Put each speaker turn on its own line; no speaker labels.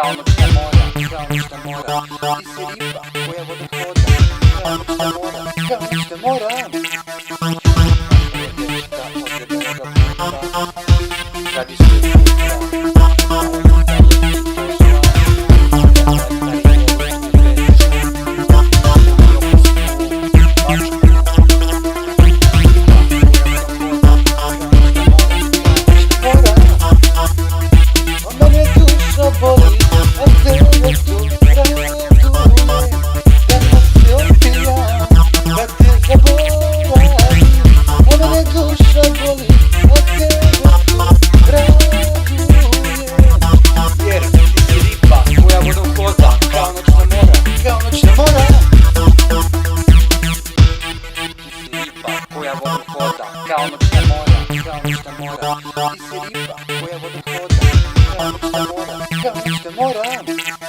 kao noćna mora, kao noćna mora. Ti si riba koja vodom hoda, kao noćna mora, kao noćna mora. Dječka od debelog puta, kad je sve puta. Kao noćna mora, kao noćna mora. Ti si riba koja vodom hoda, kao noćna mora, kao noćna mora.